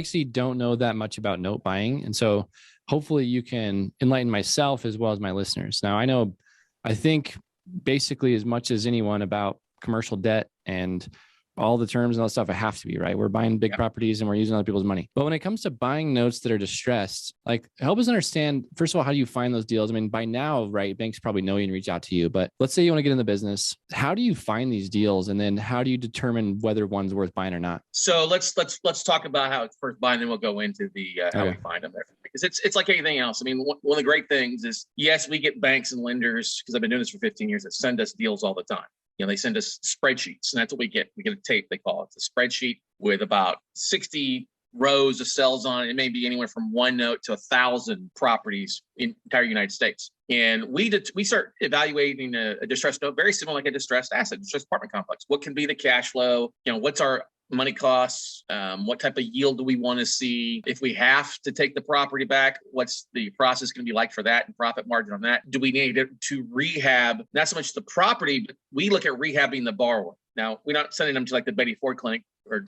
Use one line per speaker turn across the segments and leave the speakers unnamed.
actually don't know that much about note buying. And so hopefully you can enlighten myself as well as my listeners. Now, I think basically as much as anyone about commercial debt and all the terms and all that stuff. I have to be right. We're buying big properties and we're using other people's money. But when it comes to buying notes that are distressed, like help us understand, first of all, how do you find those deals? I mean, by now, right, banks probably know you and reach out to you, but let's say you want to get in the business. How do you find these deals? And then how do you determine whether one's worth buying or not?
So let's talk about how it's first buying, then we'll go into the how we find them there. Because it's like anything else. I mean, one of the great things is, yes, we get banks and lenders, because I've been doing this for 15 years, that send us deals all the time. They send us spreadsheets, and that's what we get. We get a tape, they call it. It's a spreadsheet with about 60 rows of cells on it. It may be anywhere from one note to 1,000 properties in the entire United States. And we start evaluating a distressed note, very similar like a distressed asset, distressed apartment complex. What can be the cash flow? What's our money costs? What type of yield do we want to see? If we have to take the property back, what's the process going to be like for that and profit margin on that? Do we need to rehab, not so much the property, but we look at rehabbing the borrower. Now, we're not sending them to like the Betty Ford clinic or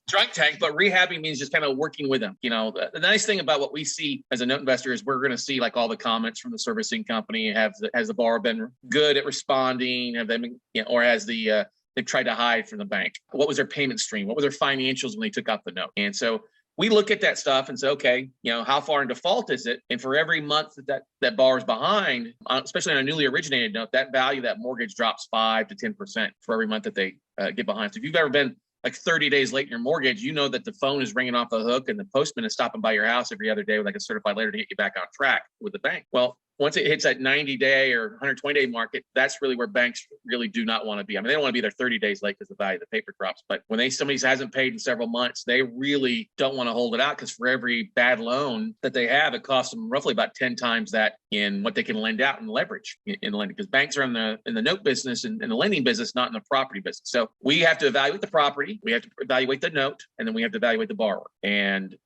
drunk tank, but rehabbing means just kind of working with them. The nice thing about what we see as a note investor is we're going to see like all the comments from the servicing company. Has the borrower been good at responding? Have they been, or has they've tried to hide from the bank? What was their payment stream? What were their financials when they took out the note? And so we look at that stuff and say, okay, how far in default is it? And for every month that borrower's behind, especially on a newly originated note, that value, that mortgage drops 5 to 10% for every month that they get behind. So if you've ever been like 30 days late in your mortgage, that the phone is ringing off the hook and the postman is stopping by your house every other day with like a certified letter to get you back on track with the bank. Well, once it hits that 90-day or 120-day market, that's really where banks really do not want to be. I mean, they don't want to be there 30 days late because the value of the paper drops. But when somebody hasn't paid in several months, they really don't want to hold it out, because for every bad loan that they have, it costs them roughly about 10 times that in what they can lend out and leverage in lending, because banks are in the note business and the lending business, not in the property business. So we have to evaluate the property, we have to evaluate the note, and then we have to evaluate the borrower. And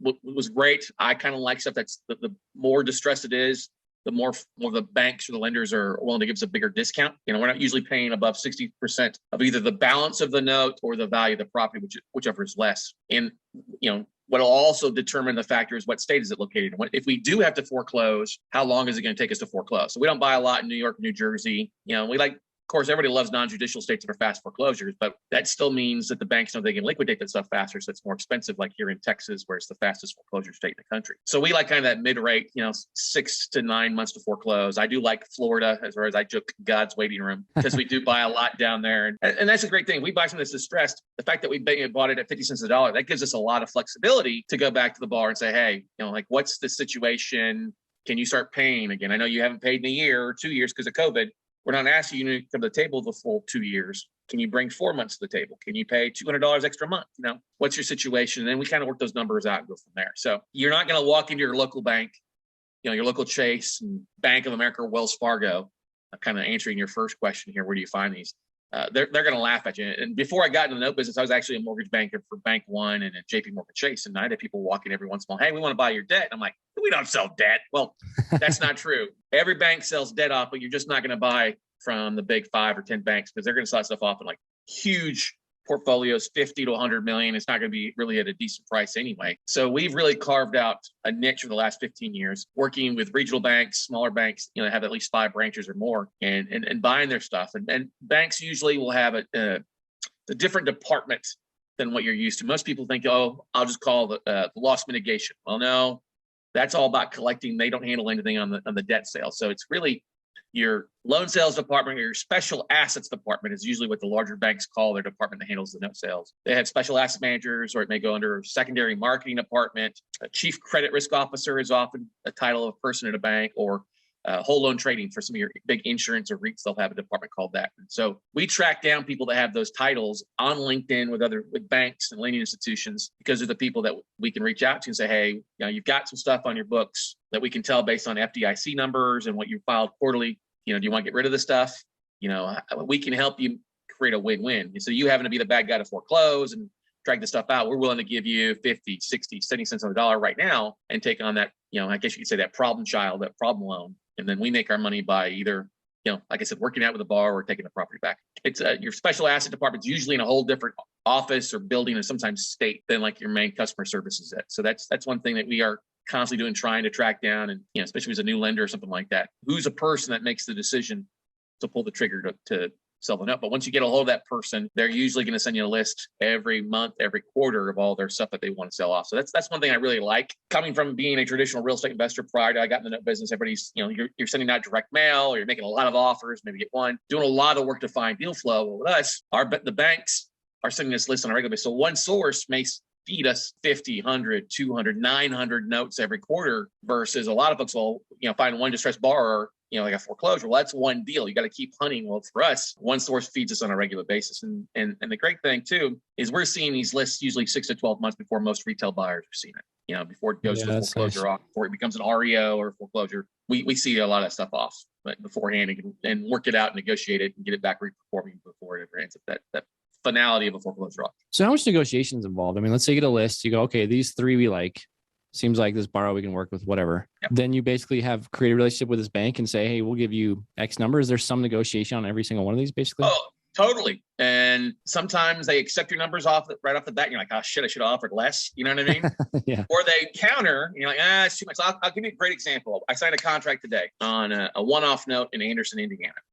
what was great, I kind of like stuff that's the more distressed it is, the more the banks or the lenders are willing to give us a bigger discount. We're not usually paying above 60% of either the balance of the note or the value of the property, whichever is less. And, what will also determine the factor is what state is it located in. If we do have to foreclose, how long is it going to take us to foreclose? So we don't buy a lot in New York, New Jersey. We like, of course, everybody loves non-judicial states that are fast foreclosures, but that still means that the banks know they can liquidate that stuff faster. So it's more expensive, like here in Texas, where it's the fastest foreclosure state in the country. So we like kind of that mid-rate, 6 to 9 months to foreclose. I do like Florida, as far as I joke, God's waiting room, because we do buy a lot down there. And that's a great thing. We buy something that's distressed. The fact that we bought it at 50 cents a dollar, that gives us a lot of flexibility to go back to the bar and say, hey, what's the situation? Can you start paying again? I know you haven't paid in a year or 2 years because of COVID. We're not asking you to come to the table the full 2 years. Can you bring 4 months to the table? Can you pay $200 extra a month? What's your situation? And then we kind of work those numbers out and go from there. So you're not going to walk into your local bank, your local Chase and Bank of America or Wells Fargo. I'm kind of answering your first question here. Where do you find these? They're going to laugh at you. And before I got into the note business, I was actually a mortgage banker for Bank One and at JP Morgan Chase. And I had people walking every once in a while, hey, we want to buy your debt. And I'm like, we don't sell debt. Well, that's not true. Every bank sells debt off, but you're just not going to buy from the big 5 or 10 banks, because they're going to sell stuff off in like huge portfolios, 50 to 100 million. It's not going to be really at a decent price anyway. So we've really carved out a niche for the last 15 years, working with regional banks, smaller banks, have at least 5 branches or more, and buying their stuff. And banks usually will have a different department than what you're used to. Most people think, oh, I'll just call the loss mitigation. Well, no, that's all about collecting. They don't handle anything on the debt sale. So it's really your loan sales department or your special assets department is usually what the larger banks call their department that handles the note sales. They have special asset managers, or it may go under secondary marketing department. A chief credit risk officer is often a title of a person at a bank, or whole loan trading for some of your big insurance or REITs. They'll have a department called that. And so we track down people that have those titles on LinkedIn with banks and lending institutions, because they're the people that we can reach out to and say, hey, you've got some stuff on your books that we can tell based on FDIC numbers and what you filed quarterly. Do you want to get rid of the stuff? We can help you create a win-win. And so you having to be the bad guy to foreclose and drag the stuff out, we're willing to give you 50, 60, 70 cents on the dollar right now and take on that, I guess you could say that problem child, that problem loan. And then we make our money by either, like I said, working out with a borrower or taking the property back. It's your special asset department's usually in a whole different office or building or sometimes state than like your main customer services at. So that's one thing that we are constantly doing, trying to track down, and especially as a new lender or something like that, who's a person that makes the decision to pull the trigger to sell the note. But once you get a hold of that person, they're usually going to send you a list every month, every quarter of all their stuff that they want to sell off. So that's one thing I really like. Coming from being a traditional real estate investor prior to I got in the note business, everybody's, you're sending out direct mail, or you're making a lot of offers, maybe get one, doing a lot of work to find deal flow. Well, with us, the banks are sending this list on a regular basis. So one source may feed us 50, 100, 200, 900 notes every quarter, versus a lot of folks will, find one distressed borrower, like a foreclosure. Well, that's one deal. You got to keep hunting. Well, for us, one source feeds us on a regular basis. And the great thing too, is we're seeing these lists usually 6 to 12 months before most retail buyers are seeing it. Before it goes to a foreclosure off, before it becomes an REO or foreclosure, we see a lot of stuff off beforehand and work it out and negotiate it and get it back reperforming before it ever ends up that finality of a foreclosure off.
So how much negotiation is involved? I mean, let's say you get a list, you go, okay, these 3 we like. Seems like this borrower we can work with, whatever. Yep. Then you basically have create a relationship with this bank and say, hey, we'll give you X number. Is there some negotiation on every single one of these basically?
Oh, totally. And sometimes they accept your numbers right off the bat. And you're like, oh shit, I should have offered less. You know what I mean?
Yeah.
Or they counter, and you're like, it's too much. So I'll give you a great example. I signed a contract today on a one-off note in Anderson, Indiana.